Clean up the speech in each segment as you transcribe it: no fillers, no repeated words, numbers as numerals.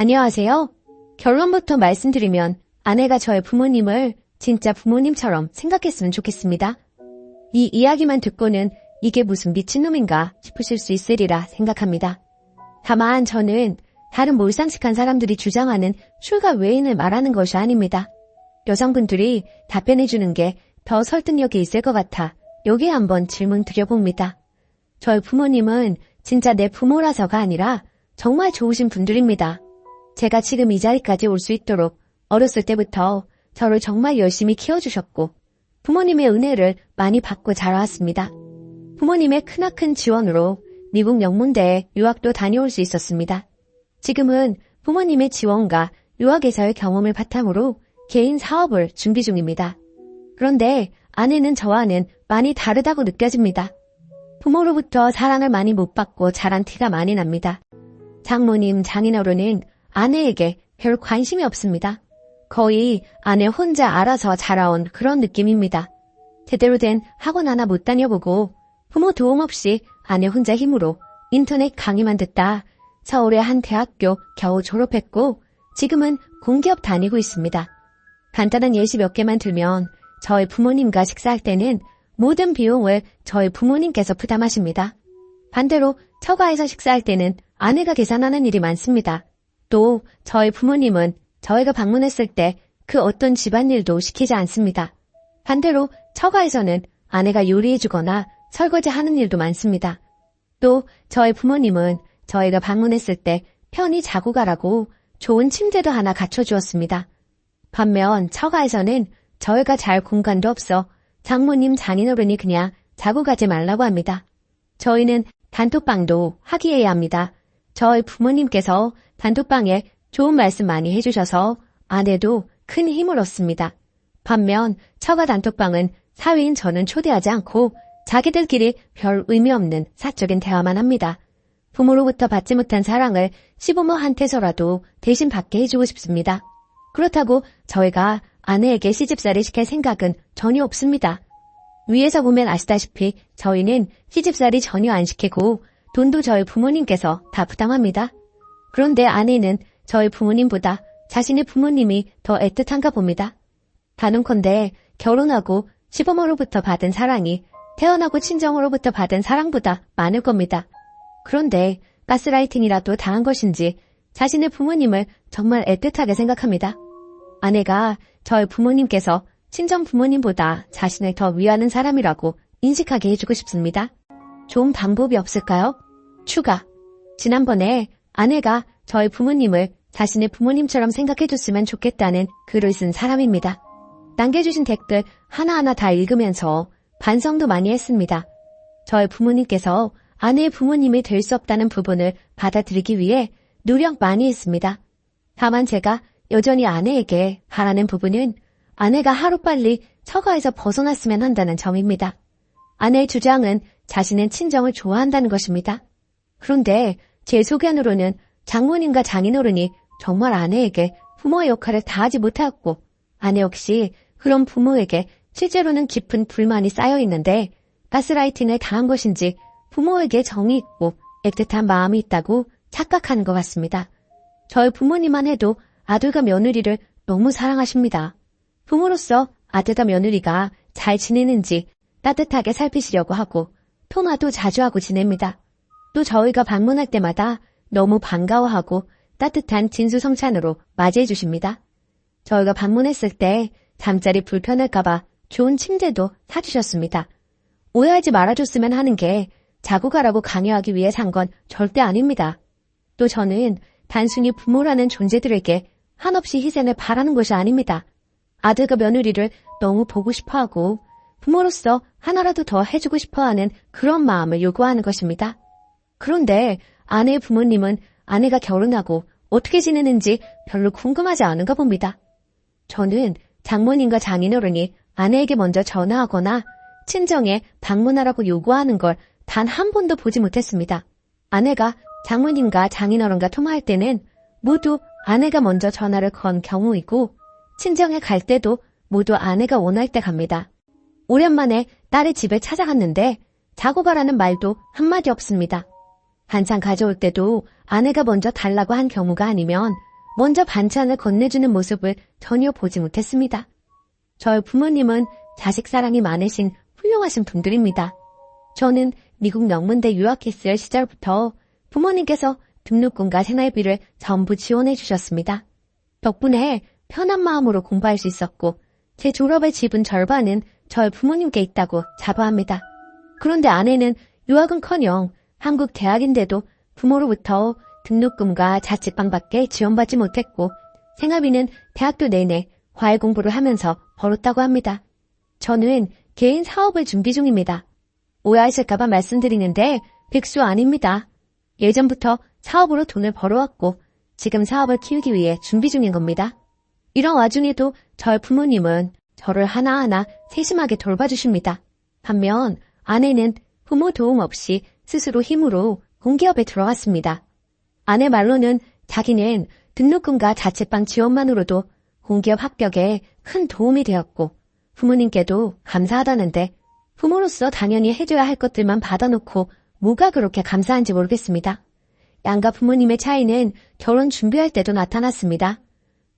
안녕하세요. 결론부터 말씀드리면 아내가 저의 부모님을 진짜 부모님처럼 생각했으면 좋겠습니다. 이 이야기만 듣고는 이게 무슨 미친놈인가 싶으실 수 있으리라 생각합니다. 다만 저는 다른 몰상식한 사람들이 주장하는 출가 외인을 말하는 것이 아닙니다. 여성분들이 답변해주는 게 더 설득력이 있을 것 같아 여기에 한번 질문 드려봅니다. 저희 부모님은 진짜 내 부모라서가 아니라 정말 좋으신 분들입니다. 제가 지금 이 자리까지 올 수 있도록 어렸을 때부터 저를 정말 열심히 키워주셨고 부모님의 은혜를 많이 받고 자라왔습니다. 부모님의 크나큰 지원으로 미국 영문대에 유학도 다녀올 수 있었습니다. 지금은 부모님의 지원과 유학에서의 경험을 바탕으로 개인 사업을 준비 중입니다. 그런데 아내는 저와는 많이 다르다고 느껴집니다. 부모로부터 사랑을 많이 못 받고 자란 티가 많이 납니다. 장모님, 장인어른은 아내에게 별 관심이 없습니다. 거의 아내 혼자 알아서 자라온 그런 느낌입니다. 제대로 된 학원 하나 못 다녀보고 부모 도움 없이 아내 혼자 힘으로 인터넷 강의만 듣다 서울의 한 대학교 겨우 졸업했고 지금은 공기업 다니고 있습니다. 간단한 예시 몇 개만 들면 저희 부모님과 식사할 때는 모든 비용을 저희 부모님께서 부담하십니다. 반대로 처가에서 식사할 때는 아내가 계산하는 일이 많습니다. 또 저희 부모님은 저희가 방문했을 때 그 어떤 집안일도 시키지 않습니다. 반대로 처가에서는 아내가 요리해주거나 설거지하는 일도 많습니다. 또 저희 부모님은 저희가 방문했을 때 편히 자고 가라고 좋은 침대도 하나 갖춰주었습니다. 반면 처가에서는 저희가 잘 공간도 없어 장모님, 장인어른이 그냥 자고 가지 말라고 합니다. 저희는 단톡방도 하기해야 합니다. 저희 부모님께서 단톡방에 좋은 말씀 많이 해주셔서 아내도 큰 힘을 얻습니다. 반면 처가 단톡방은 사위인 저는 초대하지 않고 자기들끼리 별 의미 없는 사적인 대화만 합니다. 부모로부터 받지 못한 사랑을 시부모한테서라도 대신 받게 해주고 싶습니다. 그렇다고 저희가 아내에게 시집살이 시킬 생각은 전혀 없습니다. 위에서 보면 아시다시피 저희는 시집살이 전혀 안 시키고 돈도 저희 부모님께서 다 부담합니다. 그런데 아내는 저희 부모님보다 자신의 부모님이 더 애틋한가 봅니다. 단언컨대 결혼하고 시부모로부터 받은 사랑이 태어나고 친정으로부터 받은 사랑보다 많을 겁니다. 그런데 가스라이팅이라도 당한 것인지 자신의 부모님을 정말 애틋하게 생각합니다. 아내가 저희 부모님께서 친정 부모님보다 자신을 더 위하는 사람이라고 인식하게 해주고 싶습니다. 좋은 방법이 없을까요? 추가. 지난번에 아내가 저희 부모님을 자신의 부모님처럼 생각해줬으면 좋겠다는 글을 쓴 사람입니다. 남겨주신 댓글 하나하나 다 읽으면서 반성도 많이 했습니다. 저희 부모님께서 아내의 부모님이 될 수 없다는 부분을 받아들이기 위해 노력 많이 했습니다. 다만 제가 여전히 아내에게 바라는 부분은 아내가 하루빨리 처가에서 벗어났으면 한다는 점입니다. 아내의 주장은 자신은 친정을 좋아한다는 것입니다. 그런데 제 소견으로는 장모님과 장인어른이 정말 아내에게 부모의 역할을 다하지 못하였고 아내 역시 그런 부모에게 실제로는 깊은 불만이 쌓여 있는데 가스라이팅을 당한 것인지 부모에게 정이 있고 애틋한 마음이 있다고 착각하는 것 같습니다. 저희 부모님만 해도 아들과 며느리를 너무 사랑하십니다. 부모로서 아들과 며느리가 잘 지내는지 따뜻하게 살피시려고 하고 통화도 자주 하고 지냅니다. 또 저희가 방문할 때마다 너무 반가워하고 따뜻한 진수성찬으로 맞이해 주십니다. 저희가 방문했을 때 잠자리 불편할까봐 좋은 침대도 사주셨습니다. 오해하지 말아줬으면 하는 게 자고 가라고 강요하기 위해 산 건 절대 아닙니다. 또 저는 단순히 부모라는 존재들에게 한없이 희생을 바라는 것이 아닙니다. 아들과 며느리를 너무 보고 싶어하고 부모로서 하나라도 더 해주고 싶어하는 그런 마음을 요구하는 것입니다. 그런데 아내의 부모님은 아내가 결혼하고 어떻게 지내는지 별로 궁금하지 않은가 봅니다. 저는 장모님과 장인어른이 아내에게 먼저 전화하거나 친정에 방문하라고 요구하는 걸 단 한 번도 보지 못했습니다. 아내가 장모님과 장인어른과 통화할 때는 모두 아내가 먼저 전화를 건 경우이고 친정에 갈 때도 모두 아내가 원할 때 갑니다. 오랜만에 딸의 집에 찾아갔는데 자고 가라는 말도 한마디 없습니다. 반찬 가져올 때도 아내가 먼저 달라고 한 경우가 아니면 먼저 반찬을 건네주는 모습을 전혀 보지 못했습니다. 저희 부모님은 자식 사랑이 많으신 훌륭하신 분들입니다. 저는 미국 명문대 유학했을 시절부터 부모님께서 등록금과 생활비를 전부 지원해 주셨습니다. 덕분에 편한 마음으로 공부할 수 있었고 제 졸업의 지분 절반은 저희 부모님께 있다고 자부합니다. 그런데 아내는 유학은커녕 한국 대학인데도 부모로부터 등록금과 자취방밖에 지원받지 못했고 생활비는 대학교 내내 과외 공부를 하면서 벌었다고 합니다. 저는 개인 사업을 준비 중입니다. 오해하실까봐 말씀드리는데 백수 아닙니다. 예전부터 사업으로 돈을 벌어왔고 지금 사업을 키우기 위해 준비 중인 겁니다. 이런 와중에도 저희 부모님은 저를 하나하나 세심하게 돌봐주십니다. 반면 아내는 부모 도움 없이 스스로 힘으로 공기업에 들어갔습니다. 아내 말로는 자기는 등록금과 자취방 지원만으로도 공기업 합격에 큰 도움이 되었고 부모님께도 감사하다는데 부모로서 당연히 해줘야 할 것들만 받아놓고 뭐가 그렇게 감사한지 모르겠습니다. 양가 부모님의 차이는 결혼 준비할 때도 나타났습니다.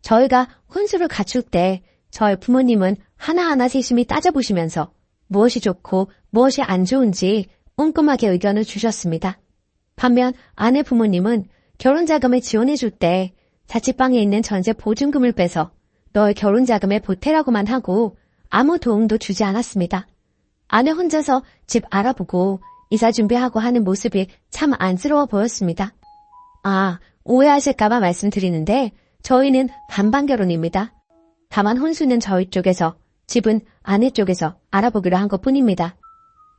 저희가 혼수를 갖출 때 저희 부모님은 하나하나 세심히 따져보시면서 무엇이 좋고 무엇이 안 좋은지 꼼꼼하게 의견을 주셨습니다. 반면 아내 부모님은 결혼자금을 지원해줄 때 자취방에 있는 전세 보증금을 빼서 너의 결혼자금에 보태라고만 하고 아무 도움도 주지 않았습니다. 아내 혼자서 집 알아보고 이사 준비하고 하는 모습이 참 안쓰러워 보였습니다. 오해하실까봐 말씀드리는데 저희는 반반 결혼입니다. 다만 혼수는 저희 쪽에서, 집은 아내 쪽에서 알아보기로 한 것뿐입니다.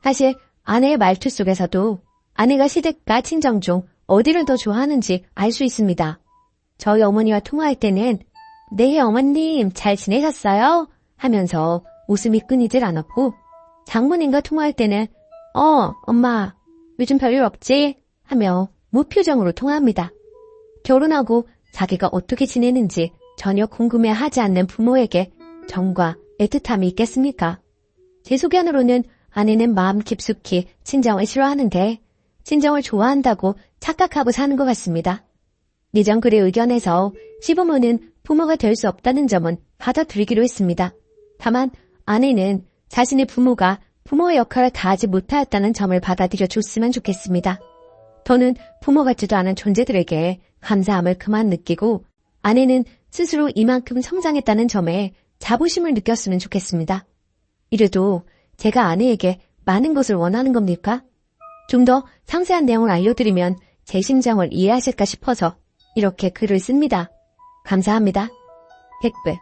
사실 아내의 말투 속에서도 아내가 시댁과 친정 중 어디를 더 좋아하는지 알 수 있습니다. 저희 어머니와 통화할 때는 네 어머님 잘 지내셨어요? 하면서 웃음이 끊이질 않았고 장모님과 통화할 때는 엄마 요즘 별일 없지? 하며 무표정으로 통화합니다. 결혼하고 자기가 어떻게 지내는지 전혀 궁금해하지 않는 부모에게 정과 애틋함이 있겠습니까? 제 소견으로는 아내는 마음 깊숙이 친정을 싫어하는데 친정을 좋아한다고 착각하고 사는 것 같습니다. 예전글의 의견에서 시부모는 부모가 될 수 없다는 점은 받아들이기로 했습니다. 다만 아내는 자신의 부모가 부모의 역할을 다하지 못하였다는 점을 받아들여 줬으면 좋겠습니다. 저는 부모 같지도 않은 존재들에게 감사함을 그만 느끼고 아내는 스스로 이만큼 성장했다는 점에 자부심을 느꼈으면 좋겠습니다. 이래도 제가 아내에게 많은 것을 원하는 겁니까? 좀 더 상세한 내용을 알려드리면 제 심정을 이해하실까 싶어서 이렇게 글을 씁니다. 감사합니다. 댓글.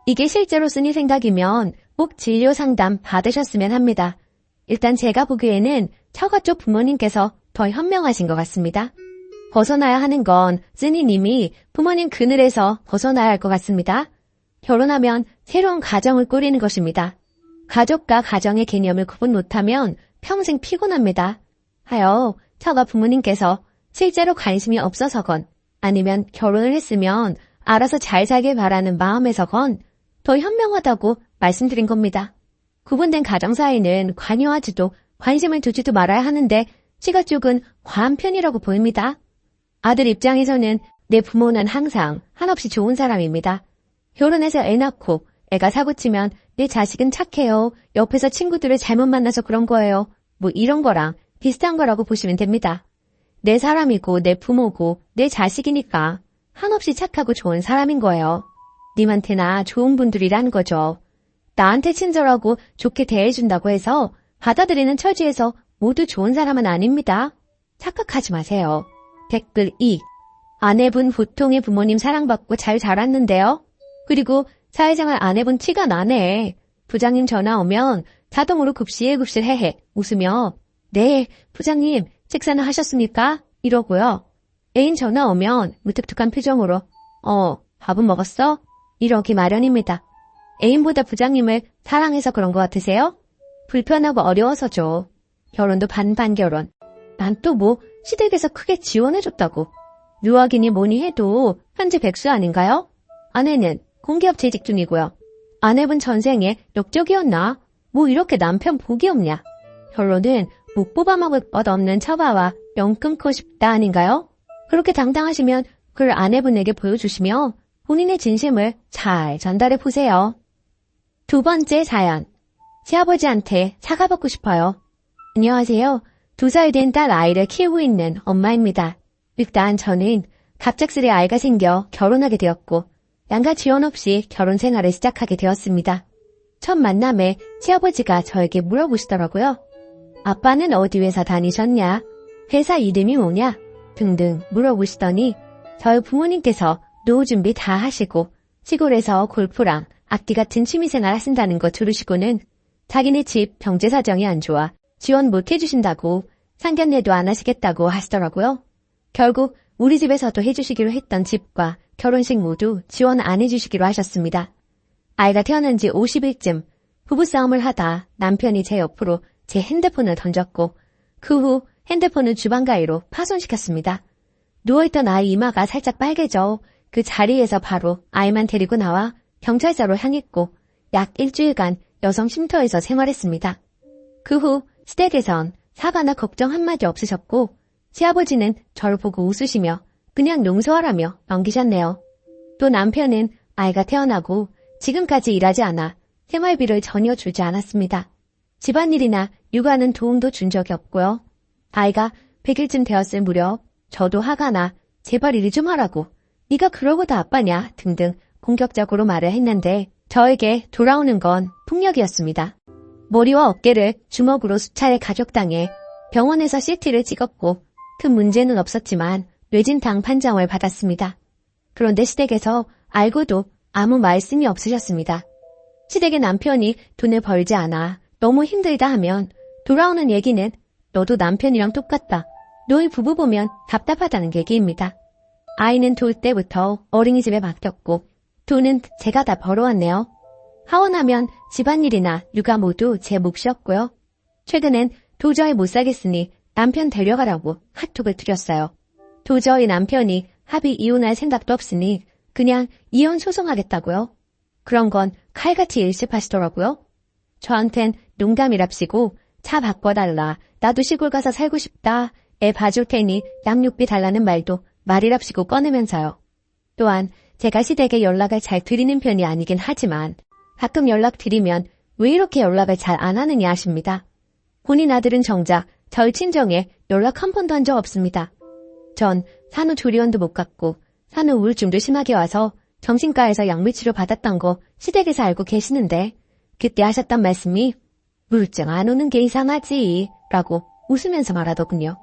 이게 실제로 쓴이 생각이면 꼭 진료 상담 받으셨으면 합니다. 일단 제가 보기에는 처가 쪽 부모님께서 더 현명하신 것 같습니다. 벗어나야 하는 건 쓰니님이 부모님 그늘에서 벗어나야 할 것 같습니다. 결혼하면 새로운 가정을 꾸리는 것입니다. 가족과 가정의 개념을 구분 못하면 평생 피곤합니다. 하여 처가 부모님께서 실제로 관심이 없어서건 아니면 결혼을 했으면 알아서 잘 살길 바라는 마음에서건 더 현명하다고 말씀드린 겁니다. 구분된 가정 사이는 관여하지도 관심을 두지도 말아야 하는데 시가 쪽은 과한 편이라고 보입니다. 아들 입장에서는 내 부모는 항상 한없이 좋은 사람입니다. 결혼해서 애 낳고 애가 사고치면 내 자식은 착해요. 옆에서 친구들을 잘못 만나서 그런 거예요. 뭐 이런 거랑 비슷한 거라고 보시면 됩니다. 내 사람이고 내 부모고 내 자식이니까 한없이 착하고 좋은 사람인 거예요. 님한테나 좋은 분들이라는 거죠. 나한테 친절하고 좋게 대해준다고 해서 받아들이는 처지에서 모두 좋은 사람은 아닙니다. 착각하지 마세요. 댓글 2. 아내분 보통의 부모님 사랑받고 잘 자랐는데요. 그리고 사회생활 안 해본 티가 나네. 부장님 전화 오면 자동으로 급식을 해해 웃으며 네, 부장님 식사는 하셨습니까? 이러고요. 애인 전화 오면 무뚝뚝한 표정으로 밥은 먹었어? 이러기 마련입니다. 애인보다 부장님을 사랑해서 그런 것 같으세요? 불편하고 어려워서죠. 결혼도 반반 결혼. 난 또 뭐 시댁에서 크게 지원해줬다고. 유학이니 뭐니 해도 현재 백수 아닌가요? 아내는 공기업 재직 중이고요. 아내분 전생에 역적이었나? 뭐 이렇게 남편 복이 없냐? 결론은 못 뽑아먹을 것 없는 처바와 영 끊고 싶다 아닌가요? 그렇게 당당하시면 그걸 아내분에게 보여주시며 본인의 진심을 잘 전달해 보세요. 두 번째 사연. 시아버지한테 사과받고 싶어요. 안녕하세요. 2살 된 딸 아이를 키우고 있는 엄마입니다. 일단 저는 갑작스레 아이가 생겨 결혼하게 되었고 양가 지원 없이 결혼 생활을 시작하게 되었습니다. 첫 만남에 시아버지가 저에게 물어보시더라고요. 아빠는 어디 회사 다니셨냐? 회사 이름이 뭐냐? 등등 물어보시더니 저희 부모님께서 노후 준비 다 하시고 시골에서 골프랑 악기 같은 취미생활 하신다는 거 들으시고는 자기네 집 경제 사정이 안 좋아 지원 못 해주신다고 상견례도 안 하시겠다고 하시더라고요. 결국 우리 집에서도 해주시기로 했던 집과 결혼식 모두 지원 안 해주시기로 하셨습니다. 아이가 태어난 지 50일쯤 부부싸움을 하다 남편이 제 옆으로 제 핸드폰을 던졌고 그 후 핸드폰을 주방 가위로 파손시켰습니다. 누워있던 아이 이마가 살짝 빨개져 그 자리에서 바로 아이만 데리고 나와 경찰서로 향했고 약 일주일간 여성 쉼터에서 생활했습니다. 그 후 시댁에선 사과나 걱정 한마디 없으셨고 시아버지는 저를 보고 웃으시며 그냥 용서하라며 넘기셨네요. 또 남편은 아이가 태어나고 지금까지 일하지 않아 생활비를 전혀 주지 않았습니다. 집안일이나 육아는 도움도 준 적이 없고요. 아이가 100일쯤 되었을 무렵 저도 화가 나 제발 일 좀 하라고 네가 그러고 다 아빠냐 등등 공격적으로 말을 했는데 저에게 돌아오는 건 폭력이었습니다. 머리와 어깨를 주먹으로 수차례 가족당해 병원에서 CT를 찍었고 큰 문제는 없었지만 뇌진탕 판정을 받았습니다. 그런데 시댁에서 알고도 아무 말씀이 없으셨습니다. 시댁의 남편이 돈을 벌지 않아 너무 힘들다 하면 돌아오는 얘기는 너도 남편이랑 똑같다. 너희 부부 보면 답답하다는 얘기입니다. 아이는 돌 때부터 어린이집에 맡겼고 돈은 제가 다 벌어왔네요. 하원하면 집안일이나 육아 모두 제 몫이었고요. 최근엔 도저히 못 살겠으니 남편 데려가라고 카톡을 드렸어요. 도저히 남편이 합의 이혼할 생각도 없으니 그냥 이혼 소송하겠다고요. 그런 건 칼같이 일십하시더라고요. 저한텐 농담이랍시고 차 바꿔달라. 나도 시골 가서 살고 싶다. 애 봐줄 테니 양육비 달라는 말도 말이랍시고 꺼내면서요. 또한 제가 시댁에 연락을 잘 드리는 편이 아니긴 하지만 가끔 연락드리면 왜 이렇게 연락을 잘 안 하느냐 하십니다. 본인 아들은 정작 저희 친정에 연락 한 번도 한 적 없습니다. 전 산후조리원도 못 갔고 산후우울증도 심하게 와서 정신과에서 약물치료 받았던 거 시댁에서 알고 계시는데 그때 하셨던 말씀이 우울증 안 오는 게 이상하지 라고 웃으면서 말하더군요.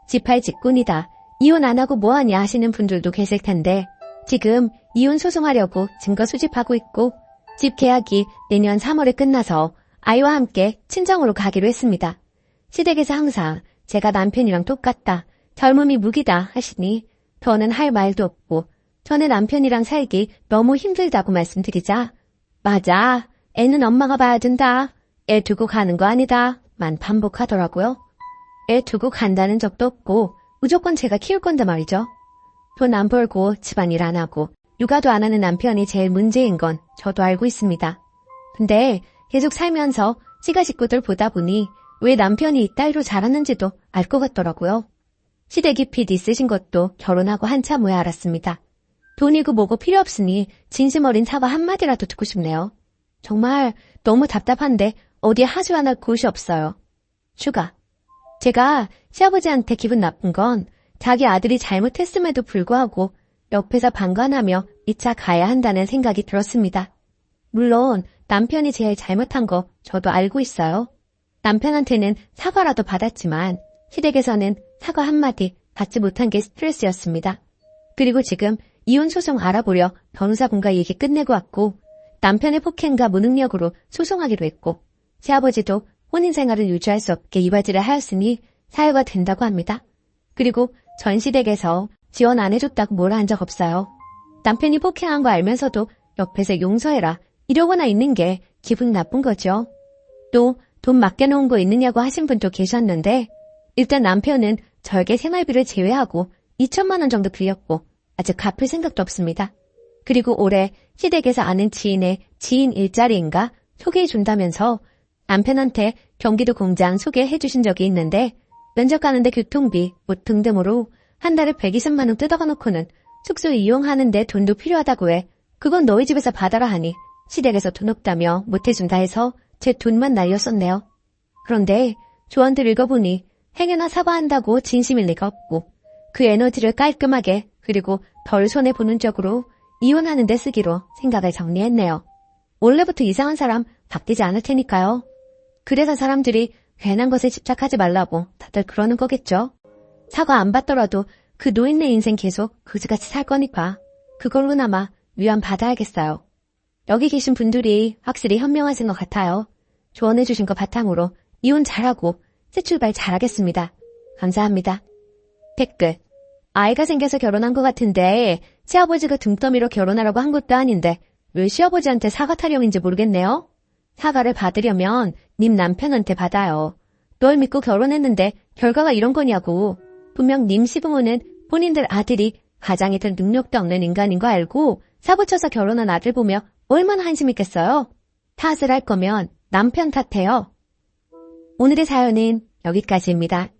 지팔 직군이다. 이혼 안 하고 뭐하냐 하시는 분들도 계실 텐데 지금 이혼 소송하려고 증거 수집하고 있고 집 계약이 내년 3월에 끝나서 아이와 함께 친정으로 가기로 했습니다. 시댁에서 항상 제가 남편이랑 똑같다. 젊음이 무기다 하시니 저는 할 말도 없고 전에 남편이랑 살기 너무 힘들다고 말씀드리자 맞아. 애는 엄마가 봐야 된다. 애 두고 가는 거 아니다. 만 반복하더라고요. 애 두고 간다는 적도 없고 무조건 제가 키울 건데 말이죠. 돈 안 벌고 집안일 안 하고 육아도 안 하는 남편이 제일 문제인 건 저도 알고 있습니다. 근데 계속 살면서 시가 식구들 보다 보니 왜 남편이 이 따위로 자랐는지도 알 것 같더라고요. 시댁 깊이 있으신 것도 결혼하고 한참 후에 알았습니다. 돈이고 뭐고 필요 없으니 진심 어린 사과 한마디라도 듣고 싶네요. 정말 너무 답답한데 어디에 하소연할 곳이 없어요. 휴가. 제가 시아버지한테 기분 나쁜 건 자기 아들이 잘못했음에도 불구하고 옆에서 방관하며 2차 가야 한다는 생각이 들었습니다. 물론 남편이 제일 잘못한 거 저도 알고 있어요. 남편한테는 사과라도 받았지만 시댁에서는 사과 한마디 받지 못한 게 스트레스였습니다. 그리고 지금 이혼 소송 알아보려 변호사분과 얘기 끝내고 왔고 남편의 폭행과 무능력으로 소송하기로 했고 시아버지도 혼인 생활을 유지할 수 없게 이바지를 하였으니 사유가 된다고 합니다. 그리고 전 시댁에서 지원 안 해줬다고 뭐라 한 적 없어요. 남편이 폭행한 거 알면서도 옆에서 용서해라 이러거나 있는 게 기분 나쁜 거죠. 또 돈 맡겨놓은 거 있느냐고 하신 분도 계셨는데 일단 남편은 저에게 생활비를 제외하고 2천만 원 정도 빌렸고 아직 갚을 생각도 없습니다. 그리고 올해 시댁에서 아는 지인의 지인 일자리인가 소개해준다면서 남편한테 경기도 공장 소개해주신 적이 있는데 면접 가는데 교통비, 옷 등등으로 한 달에 120만 원 뜯어가 놓고는 숙소 이용하는데 돈도 필요하다고 해. 그건 너희 집에서 받아라 하니 시댁에서 돈 없다며 못해준다 해서 제 돈만 날렸었네요. 그런데 조언들 읽어보니 행여나 사과한다고 진심일 리가 없고 그 에너지를 깔끔하게 그리고 덜 손해보는 쪽으로 이혼하는 데 쓰기로 생각을 정리했네요. 원래부터 이상한 사람 바뀌지 않을 테니까요. 그래서 사람들이 괜한 것에 집착하지 말라고 다들 그러는 거겠죠. 사과 안 받더라도 그 노인네 인생 계속 그지같이 살 거니까 그걸로나마 위안 받아야겠어요. 여기 계신 분들이 확실히 현명하신 것 같아요. 조언해주신 거 바탕으로 이혼 잘하고 새 출발 잘하겠습니다. 감사합니다. 댓글. 아이가 생겨서 결혼한 것 같은데 시아버지가 등더미로 결혼하라고 한 것도 아닌데 왜 시아버지한테 사과 타령인지 모르겠네요. 사과를 받으려면 님 남편한테 받아요. 널 믿고 결혼했는데 결과가 이런 거냐고. 분명 님 시부모는 본인들 아들이 가장이 될 능력도 없는 인간인 거 알고 사고쳐서 결혼한 아들 보며 얼마나 한심 있겠어요. 탓을 할 거면 남편 탓해요. 오늘의 사연은 여기까지입니다.